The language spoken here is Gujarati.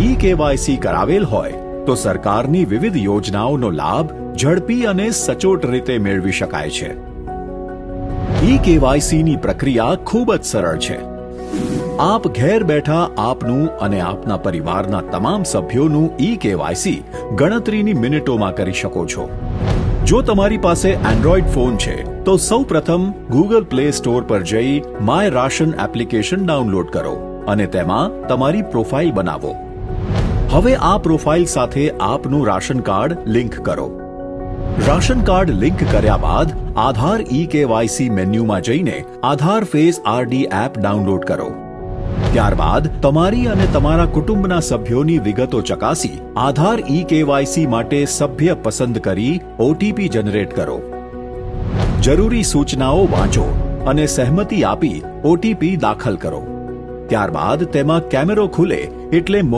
ઈ કેવાયસી કરાવેલ હોય તો સરકારની વિવિધ યોજનાઓનો લાભ ઝડપી અને સચોટ રીતે મેળવી શકાય છે. ઈ કેવાયસીની પ્રક્રિયા ખૂબ જ સરળ છે. આપ ઘેર બેઠા આપનું અને આપના પરિવારના તમામ સભ્યોનું ઈ કેવાયસી ગણતરીની મિનિટોમાં કરી શકો છો. જો તમારી પાસે એન્ડ્રોઇડ ફોન છે તો સૌપ્રથમ ગૂગલ પ્લે સ્ટોર પર જઈ માય રાશન એપ્લિકેશન ડાઉનલોડ કરો અને તેમાં તમારી પ્રોફાઇલ બનાવો. હવે આ પ્રોફાઇલ સાથે આપનું રાશન કાર્ડ લિંક કરો. રાશન કાર્ડ લિંક કર્યા બાદ આધાર ઈ કેવાયસી મેન્યુમાં જઈને આધાર ફેસ આરડી એપ ડાઉનલોડ કરો. ત્યારબાદ તમારી અને તમારા કુટુંબના સભ્યોની વિગતો ચકાસી આધાર ઈ કેવાયસી માટે સભ્ય પસંદ કરી ઓટીપી જનરેટ કરો. જરૂરી સૂચનાઓ વાંચો અને સહેમતી આપી ઓટીપી દાખલ કરો. ત્યારબાદ તેમાં કેમેરો ખુલે એટલે મોબાઈલ